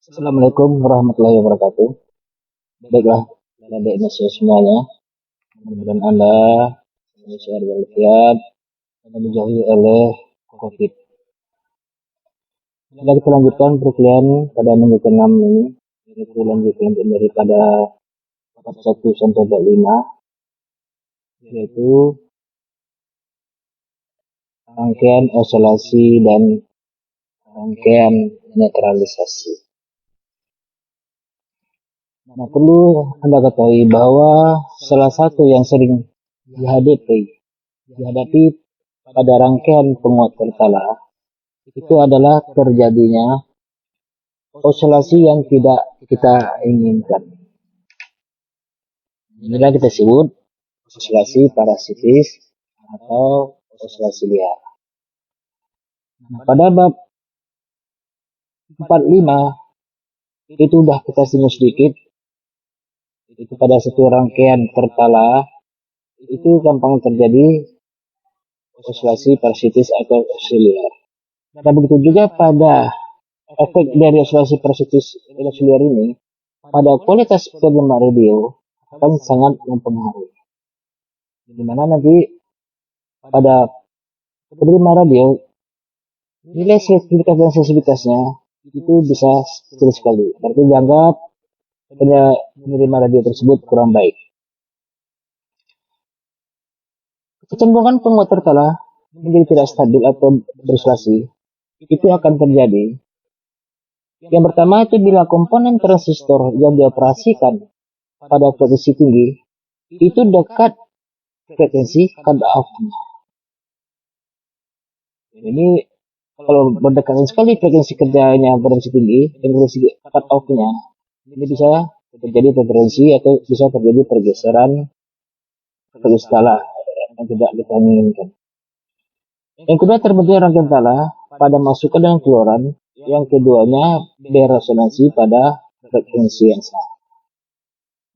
Assalamualaikum warahmatullahi wabarakatuh. Baiklah, adik Indonesia semuanya. Mudah-mudahan Anda Indonesia walafiat dan dijauhi oleh COVID. Kita lanjutkan perkuliahan pada minggu ke-6 ini, yaitu lanjutan daripada bab 1 sampai bab 5, yaitu rangkaian oscilasi dan rangkaian netralisasi. Nah, perlu Anda ketahui bahwa salah satu yang sering dihadapi pada rangkaian penguat tertala itu adalah terjadinya oscilasi yang tidak kita inginkan. Inilah kita sebut oscilasi parasitis atau oscilasi liar. Nah, pada bab 45 itu sudah kita singgung sedikit. Itu pada satu rangkaian tertala itu gampang terjadi oscilasi parasitis atau oscilasi liar. Dan begitu juga pada efek dari oscilasi parasitis oscilasi liar ini pada kualitas penerima radio akan sangat mempengaruhi. Dimana nanti pada penerima radio nilai sensitivitas dan sensitivitasnya itu bisa kecil sekali. Berarti dianggap pada penerima radio tersebut kurang baik. Kecenderungan penguat tertala menjadi tidak stabil atau beroscilasi itu akan terjadi. Yang pertama itu bila komponen transistor yang dioperasikan pada frekuensi tinggi itu dekat frekuensi cut off-nya. Ini kalau berdekatan sekali frekuensi kerjanya frekuensi tinggi dan frekuensi cut off-nya, ini bisa terjadi interferensi atau bisa terjadi pergeseran frekuensi tala yang tidak kita inginkan. Yang kedua, terbentuknya rangkaian tala pada masukan dan keluaran. Yang keduanya beresonansi pada frekuensi yang sama.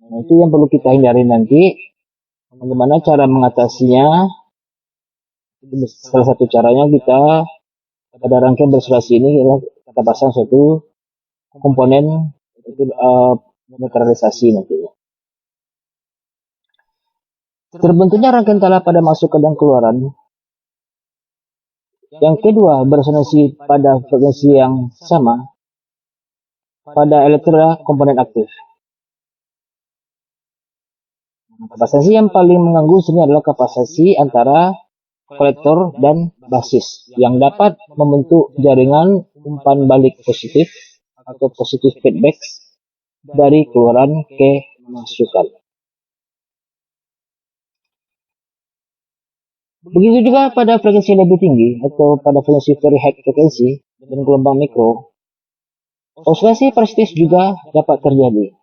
Nah, itu yang perlu kita hindari nanti. Bagaimana cara mengatasinya? Salah satu caranya kita pada rangkaian beroscilasi ini kita pasang suatu komponen itu neutralisasi nantinya. Terbentuknya rangkaian tala pada masukan dan keluaran. Yang kedua, beresonansi pada frekuensi yang sama pada elektroda komponen aktif. Kapasitas yang paling mengganggu sini adalah kapasitas antara kolektor dan basis yang dapat membentuk jaringan umpan balik positif atau positif feedback dari keluaran ke masukan. Begitu juga pada frekuensi lebih tinggi atau pada frekuensi very high frekuensi dan gelombang mikro, oscilasi parasitis juga dapat terjadi.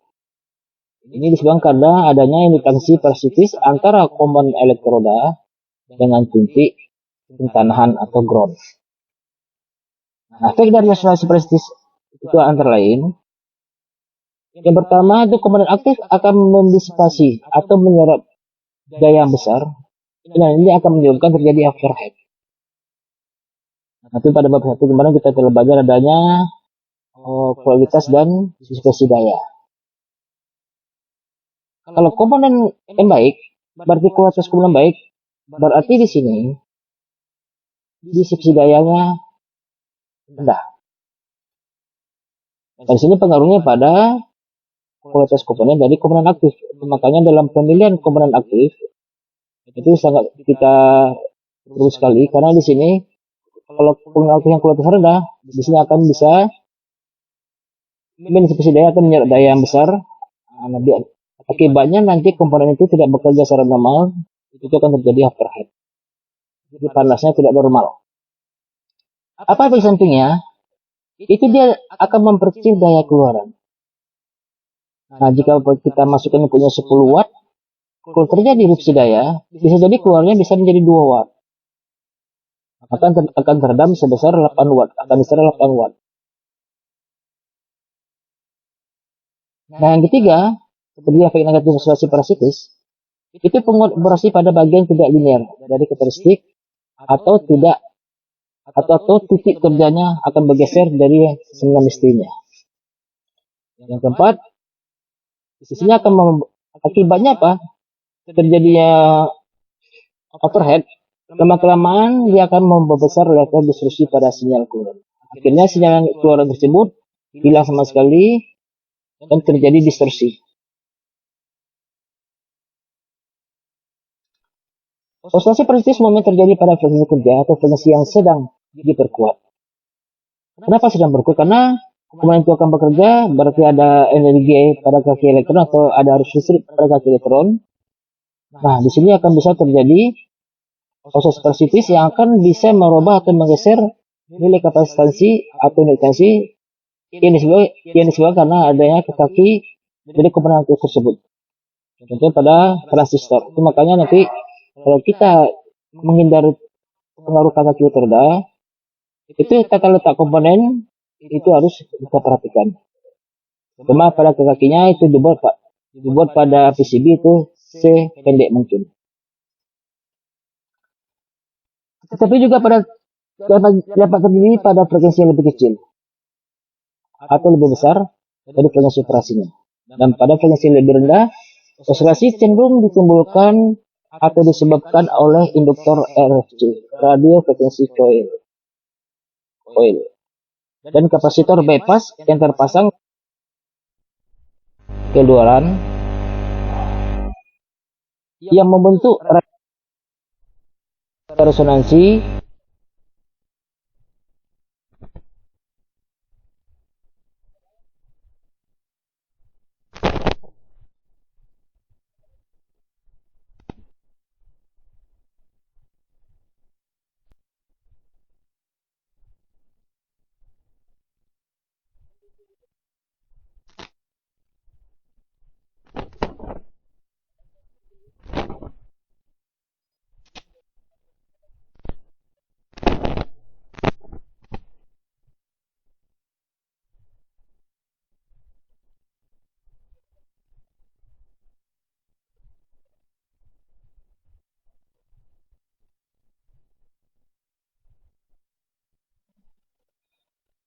Ini disebabkan karena adanya imitasi parasitis antara komponen elektroda dengan titik pentanahan atau ground. Nah, efek dari oscilasi parasitis itu antara lain. Yang pertama itu komponen aktif akan mendisipasi atau menyerap daya yang besar. Nah, ini akan menyebabkan terjadi overhead. Nanti pada bab 1 kemarin kita telah belajar adanya kualitas dan dispersi daya. Kalau komponen yang baik, berarti kualitas komponen baik, berarti di sini dispersi dayanya rendah. Di sini pengaruhnya pada kualitas komponen dari komponen aktif. Makanya dalam pemilihan komponen aktif itu sangat kita perlu sekali karena di sini kalau komponen aktif yang kualitas rendah, di sini akan bisa dispersi daya atau menyerap daya yang besar. Akibatnya nanti komponen itu tidak bekerja secara normal, itu akan terjadi overhead. Jadi panasnya tidak normal. Apa efek sampingnya? Itu dia akan memperkecil daya keluaran. Nah, jika kita masukkan punya 10 watt, kalau terjadi erupsi daya, bisa jadi keluarnya bisa menjadi 2 watt. Akan teredam sebesar 8 watt, akan diserap 8 watt. Nah, yang ketiga, seperti efek negatif oscilasi parasitis, itu penguat operasi pada bagian tidak linear dari karakteristik atau titik kerjanya akan bergeser dari semula mestinya. Yang keempat, sisinya akan akibatnya apa? Terjadinya overhead. Lama-kelamaan dia akan membesar level distorsi pada sinyal keluar. Akhirnya sinyal keluaran tersebut hilang sama sekali dan terjadi distorsi. Oscillasi persistis momen terjadi pada frekuensi kerja atau frekuensi yang sedang diperkuat. Kenapa sedang berkuat? Karena komponen itu akan bekerja, berarti ada energi pada kaki elektron atau ada arus listrik pada kaki elektron. Nah, di sini akan bisa terjadi proses persistis yang akan bisa merubah atau menggeser nilai kapasitansi atau indukansi yang disebabkan karena adanya kaki dari komponen tersebut. Contohnya pada transistor. Itu makanya nanti kalau kita menghindari pengaruh kaki elektroda, itu tata letak komponen itu harus kita perhatikan. Cuma pada kakinya itu dibuat pada PCB itu sependek mungkin. Tetapi juga dapat terjadi pada frekuensi yang lebih kecil atau lebih besar dari frekuensi operasinya. Dan pada frekuensi yang lebih rendah, oscillasi cenderung ditimbulkan atau disebabkan oleh induktor RFC, radio frekuency coil, dan kapasitor bypass yang terpasang ke luaran yang membentuk resonansi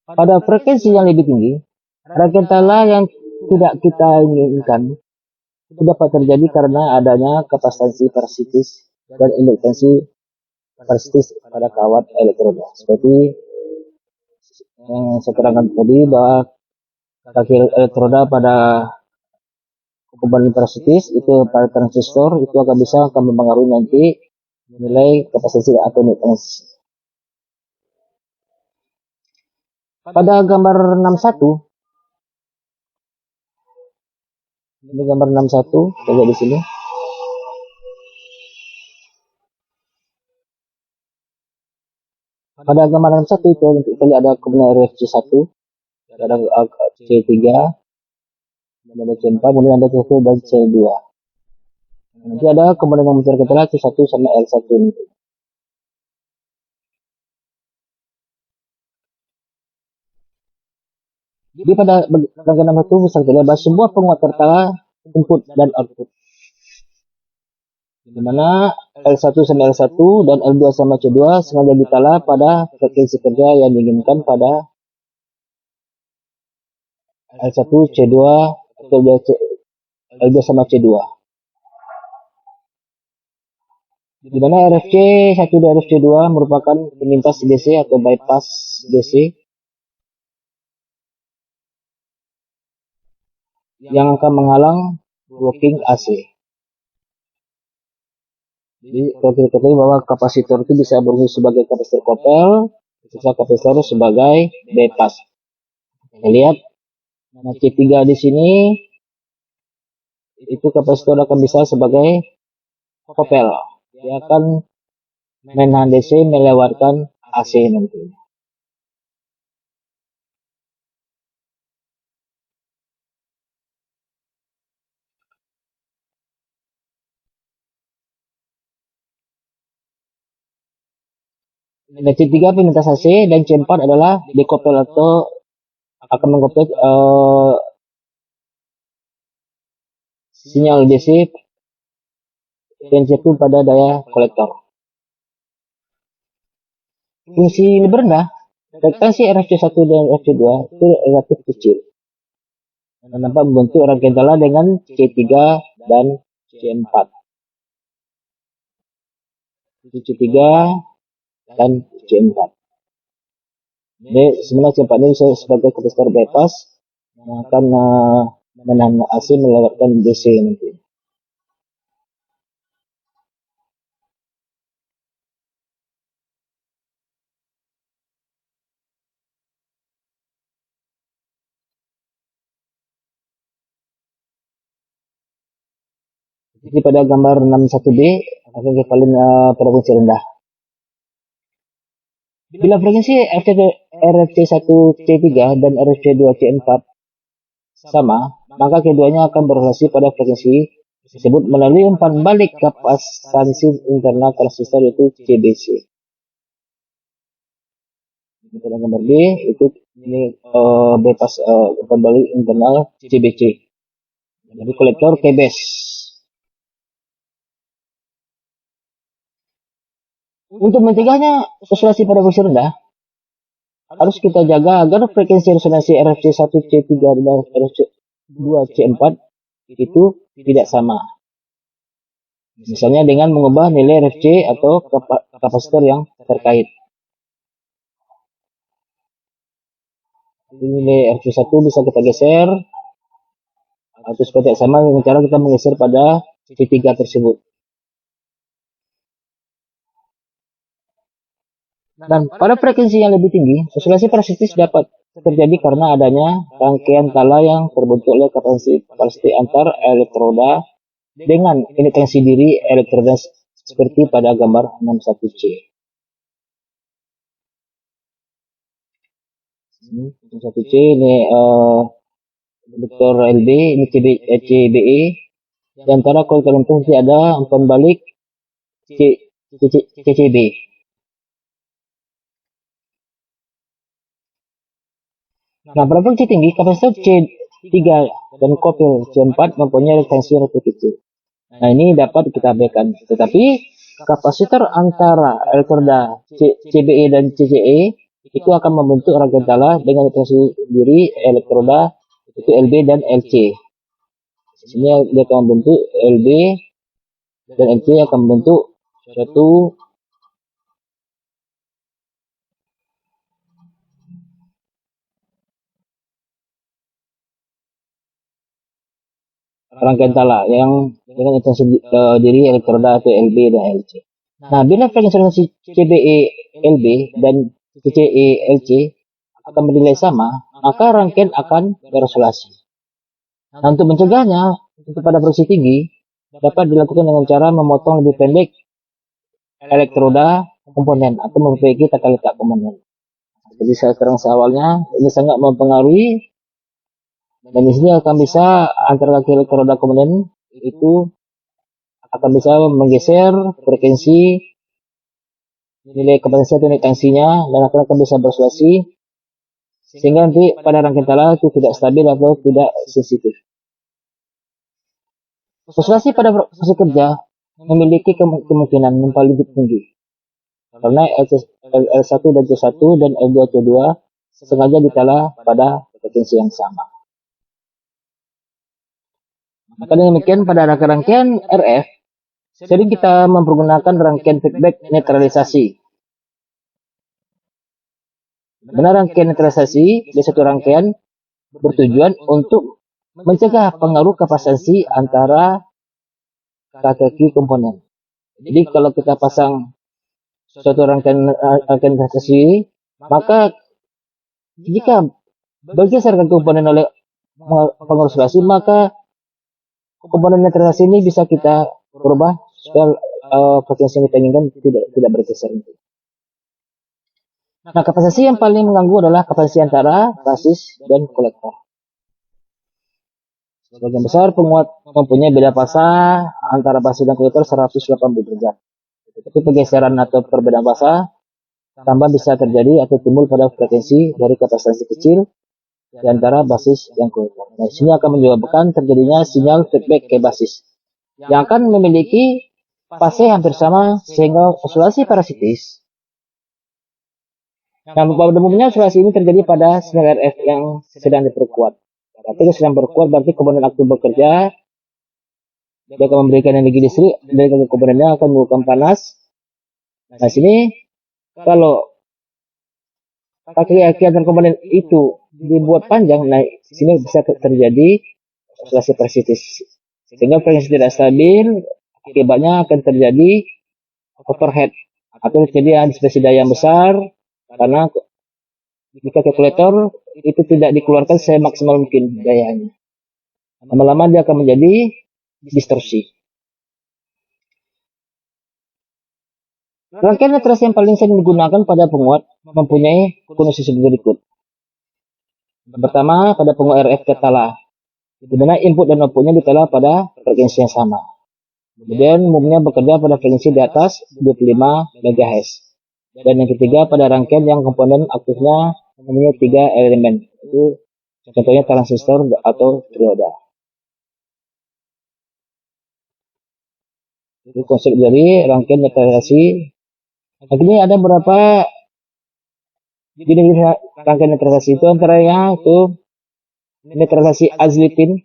pada frekuensi yang lebih tinggi. Raketala yang tidak kita inginkan itu dapat terjadi karena adanya kapasitansi parasitis dan induktansi parasitis pada kawat elektroda. Seperti yang saya terangkan tadi bahwa kaki elektroda pada komponen parasitis itu pada transistor itu akan mempengaruhi nanti nilai kapasitas atau induktansi. Pada gambar 61, ini gambar 61, coba di sini. Pada gambar 61 itu kita lihat ada komponen RFC1, ada C3, ada C4, kemudian ada C1 dan C2. Nanti ada komponen yang mencari kita C1 sama L1 ini. Jadi pada bagian 61 bisa kita lihat bahwa sebuah penguat tertala input dan output. Di mana L1 sama L1 dan L2 sama C2 sengaja ditala pada frekuensi kerja yang diinginkan pada L1, C2, atau L2 sama C2. Di mana RFC 1 dan RFC 2 merupakan penyintas DC atau bypass DC yang akan menghalang working AC. Jadi kalau kita ketahui bahwa kapasitor itu bisa berfungsi sebagai kapasitor kopel, bisa kapasitor sebagai bypass. Kita lihat, nah C3 di sini itu kapasitor akan bisa sebagai kopel. Dia akan menahan DC melewatkan AC nanti. Dan C3 penyintas AC dan C4 adalah dekopel atau akan mengkopel sinyal DC dan C1 pada daya kolektor. Fungsi lebih rendah, frekuensi RFC1 dan RFC2 itu relatif kecil. tanpa membentuk rangkaian tala dengan C3 dan C4. C3 dan C4. Jadi sebenarnya C4 ini bisa sebagai kapasitor bypass yang akan menahan AC melewatkan DC nanti. Jadi pada gambar 61B akan kepalin pada fungsi rendah. Bila frekuensi RFC1C3 dan RFC2C4 sama, maka keduanya akan berrelasi pada frekuensi tersebut melalui umpan balik kapasitansi internal transistor yaitu CBC. Pada gambar B itu ini bypass umpan balik internal CBC. Jadi kolektor KBS. Untuk mencegahnya oscillasi pada fungsi rendah, harus kita jaga agar frekuensi resonansi RFC1C3 dan RFC2C4 itu tidak sama. Misalnya dengan mengubah nilai RFC atau kapasitor yang terkait. Nilai RFC1 bisa kita geser atau supaya sama dengan cara kita menggeser pada C3 tersebut. Dan pada frekuensi yang lebih tinggi, oscillasi parasitis dapat terjadi karena adanya rangkaian tala yang terbentuk oleh kapasitas antar elektroda dengan inetrasi diri elektroda seperti pada gambar 61C. 61C ini vektor LB, ini CBE. Di antara coil current nanti ada umpan balik CCB. Nah, pada frekuensi tinggi, kapasitor C3 dan kopil C4 mempunyai reaktansi yang lebih kecil. Nah, ini dapat kita abaikan. Tetapi, kapasitor antara elektroda CBE dan CCE itu akan membentuk rangkaian tala dengan reaktansi diri elektroda itu LB dan LC. Di sini dia akan membentuk LB dan LC akan membentuk suatu rangkaian tala yang dengan reaktansi diri elektroda atau LB dan LC. Nah, bila frekuensi CBE LB dan CCE LC akan bernilai sama, maka rangkaian akan beroscillasi. Nah, untuk mencegahnya, untuk pada frekuensi tinggi, dapat dilakukan dengan cara memotong lebih pendek elektroda komponen atau memperbaiki tata letak komponen. Jadi sekarang awalnya ini sangat mempengaruhi, dan di sini akan bisa antara elektroda komponen itu akan bisa menggeser frekuensi nilai kapasitas atau reaktansinya dan akan bisa beroscillasi sehingga nanti pada rangkaian tala itu tidak stabil atau tidak sensitif. Oscillasi pada fase kerja memiliki kemungkinan yang paling tinggi karena L1 dan C1 dan L2 C2 sengaja ditala pada frekuensi yang sama. Maka demikian pada rangkaian RF sering kita mempergunakan rangkaian feedback netralisasi. Benar, rangkaian netralisasi di satu rangkaian bertujuan untuk mencegah pengaruh kapasitansi antara kaki komponen. Jadi kalau kita pasang suatu rangkaian netralisasi, maka jika bergeser komponen oleh pengoscillasi, maka komponen netralisasi ini bisa kita berubah supaya frekuensi yang kita inginkan tidak bergeser. Nah, kapasitas yang paling mengganggu adalah kapasitas antara basis dan kolektor. Sebagian besar penguat mempunyai beda fasa antara basis dan kolektor 180 derajat. Tapi pergeseran atau perbedaan fasa tambah bisa terjadi atau timbul pada frekuensi dari kapasitas kecil di antara basis dan kolektor. Nah, sini akan menyebabkan terjadinya sinyal feedback ke basis yang akan memiliki fase hampir sama sehingga oscillasi parasitis. Nah, pada umumnya oscillasi ini terjadi pada sinyal RF yang sedang diperkuat Berarti dia sedang berkuat, berarti komponen aktif bekerja, dia akan memberikan energi listrik, dari komponennya akan menimbulkan panas. Nah, sini kalau kaki antar komponen itu dibuat panjang, nah sini bisa terjadi oscillasi presipitis. Sehingga frekuensi tidak stabil, akibatnya akan terjadi overhead atau terjadi dispersi daya yang besar karena jika kalkulator itu tidak dikeluarkan semaksimal mungkin dayanya. Lama-lama dia akan menjadi distorsi. Rangkaian netrasi yang paling sering digunakan pada penguat mempunyai kondisi berikut. Pertama, pada penguat RF ketala, di mana input dan outputnya ditala pada frekuensi yang sama. Kemudian umumnya bekerja pada frekuensi di atas 25 MHz. Dan yang ketiga, pada rangkaian yang komponen aktifnya mempunyai 3 elemen. Itu contohnya transistor atau dioda. Itu konsep dari rangkaian netralisasi. Ini ada beberapa jenis rangkaian netralisasi, itu antaranya itu netralisasi Azlitin.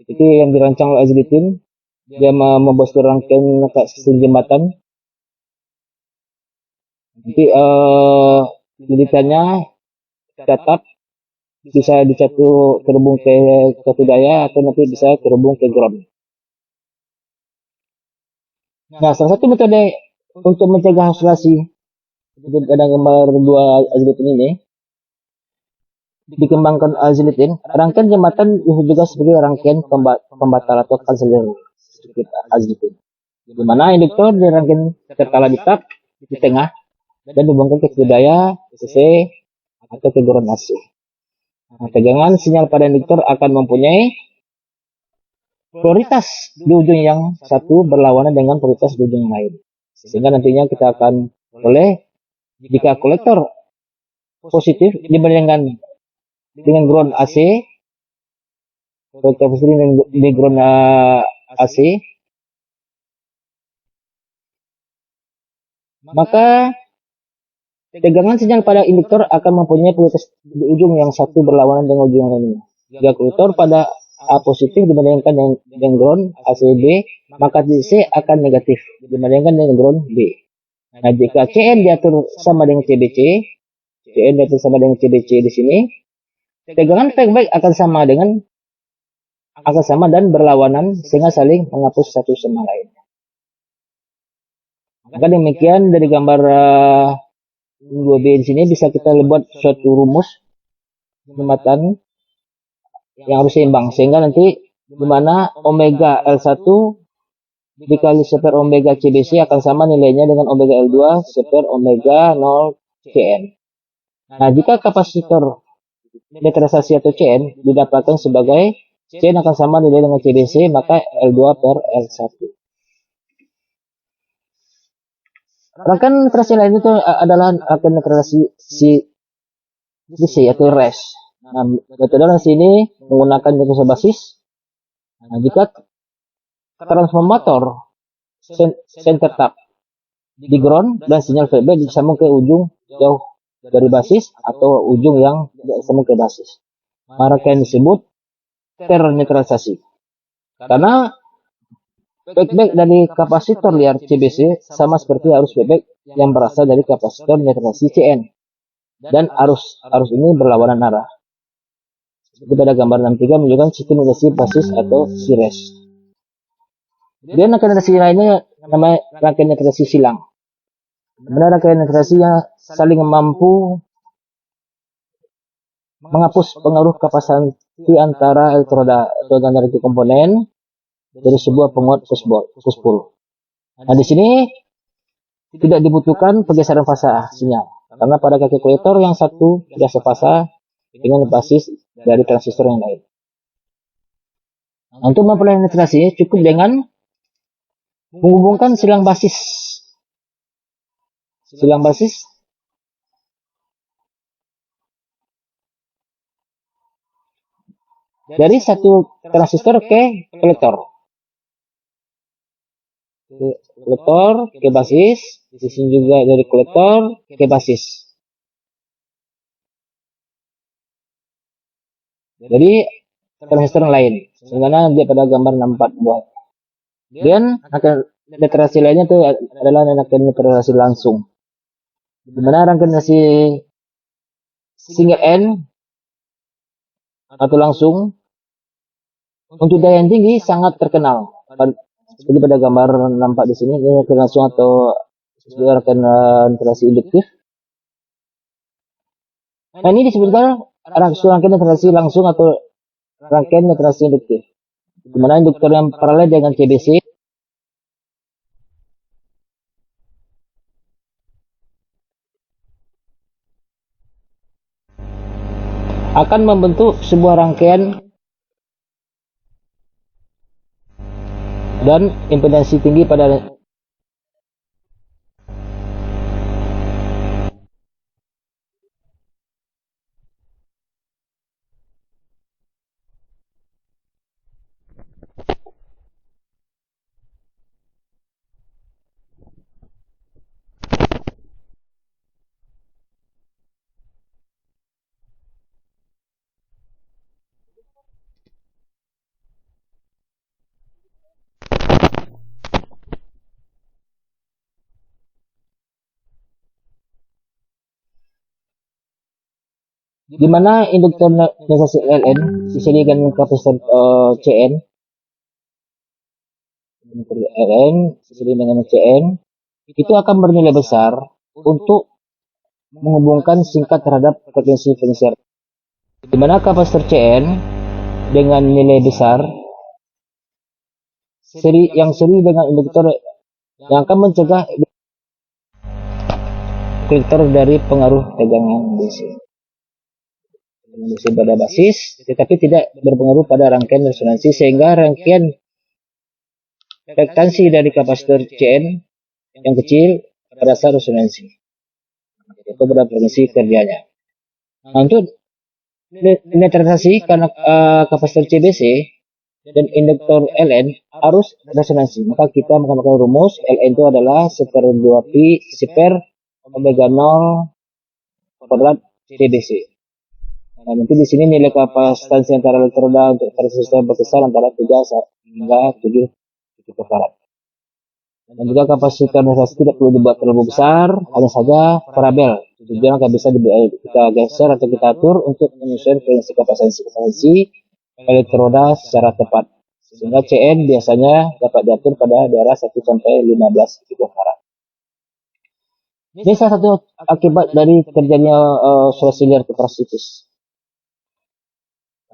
Itu yang dirancang oleh Azlitin. Dia membuat rangkaian sistem jembatan. Nanti militannya tetap bisa terhubung ke satu daya atau nanti bisa terhubung ke ground. Nah, salah satu metode untuk mencegah oscillasi pada gambar 2 Azlitin ini dikembangkan Azlitin. Rangkaian jembatan juga sebagai rangkaian pembatal atau kanselir sirkuit Azlitin, di mana induktor di rangkaian terkala di tap di tengah dan dihubungkan ke daya DC atau ke ground AC. Nah, tegangan sinyal pada induktor akan mempunyai prioritas di ujung yang satu berlawanan dengan prioritas di ujung yang lain. Sehingga nantinya kita akan boleh jika kolektor positif dibandingkan dengan ground AC, kolektor positif di ground AC, maka tegangan sinyal pada induktor akan mempunyai prioritas di ujung yang satu berlawanan dengan ujung yang lainnya. Jika kolektor pada A positif dibandingkan dengan ground AC-B, maka DC akan negatif dibandingkan dengan ground B. Nah, jika CN diatur sama dengan CBC, CN diatur sama dengan CBC di sini, tegangan feedback akan sama dan berlawanan sehingga saling menghapus satu sama lain. Maka demikian dari gambar 2B di sini bisa kita buat suatu rumus jembatan yang harus seimbang, sehingga nanti di mana omega L1 dikali seper omega CBC akan sama nilainya dengan omega L2 seper omega 0 CN. Nah, jika kapasitor netralisasi atau CN didapatkan sebagai CN akan sama nilai dengan CBC, maka L2 per L1. Rangkaian netralisasi lain itu adalah rangkaian netralisasi DC atau RES. Nah, metode ini menggunakan netralisasi basis. Nah, jika transformator center tap di ground dan sinyal feedback disambung ke ujung jauh dari basis atau ujung yang tidak disambung ke basis, maka yang disebut ternetralisasi. Karena feedback dari kapasitor liar CBC sama seperti arus feedback yang berasal dari kapasitor netralisasi CN, dan arus ini berlawanan arah. Seperti pada gambar 63 menunjukkan sistem netralisasi basis atau series. Kemudian rangkaian netralisasi lainnya namanya rangkaian netralisasi silang. Benar rangkaian netralisasi yang saling mampu menghapus pengaruh kapasitansi antara elektroda atau antara komponen dari sebuah penguat push-pull. Nah, di sini tidak dibutuhkan pergeseran fasa sinyal, karena pada kaki kolektor yang satu sudah sepasa dengan basis dari transistor yang lain. Nah, untuk memperoleh netralisasi cukup dengan menghubungkan silang basis dari satu transistor ke kolektor. Kolektor ke basis, di sini juga dari kolektor ke basis. Jadi transistor yang lain. Sebenarnya dia pada gambar 64 buah. Dan literasi lainnya itu adalah rangkaian literasi langsung. Di mana rangkaian literasi single N atau langsung untuk daya yang tinggi sangat terkenal. Seperti pada gambar nampak di sini, ini langsung atau rangkaian literasi induktif. Nah, ini disebutkan rangkaian literasi langsung atau rangkaian literasi induktif. Di mana induktor yang paralel dengan CBC akan membentuk sebuah rangkaian dan impedansi tinggi pada di mana induktor literasi LN disesuaikan dengan kapasitor CN. Induktor LN disesuaikan dengan CN itu akan bernilai besar untuk menghubungkan singkat terhadap frekuensi-frekuensi. Di mana kapasitor CN dengan nilai besar seri dengan induktor yang akan mencegah filter dari pengaruh tegangan DC. DC pada basis, tetapi tidak berpengaruh pada rangkaian resonansi sehingga rangkaian rektansi dari kapasitor CN yang kecil terasa resonansi. Itu pada frekuensi kerjanya. Nah, untuk netralisasi karena kapasitor CBC dan induktor LN harus resonansi. Maka kita menggunakan rumus LN itu adalah 1/2 pi per omega 0 kuadrat CBC. Nah, nanti di sini nilai kapasitansi antara elektroda untuk transistor berkisar antara 3 hingga 7 picofarad. Dan juga kapasitor transistor tidak perlu dibuat terlalu besar, hanya saja parabel. Tujuan akan bisa kita geser atau kita atur untuk menyesuaikan frekuensi kapasitansi elektroda secara tepat. Sehingga CN biasanya dapat diatur pada daerah 1 sampai 15 picofarad. Ini salah satu akibat dari terjadinya oscillatory capacitus.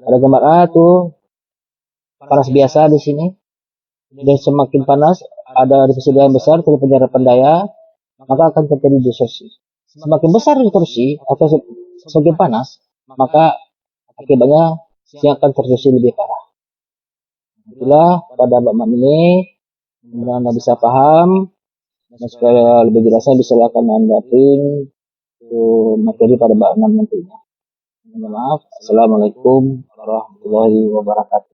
Ada gambar A tuh panas biasa di sini. Dan semakin panas ada distorsi yang besar dari penyerapan daya, maka akan terjadi distorsi. Semakin besar distorsi atau semakin panas, maka akibatnya yang akan terjadi lebih parah. Itulah pada bab ini, mudah-mudahan Anda bisa paham. Dan supaya lebih jelasnya bisa akan Anda print materi pada bab 6 nantinya. Mohon maaf. Assalamualaikum warahmatullahi wabarakatuh.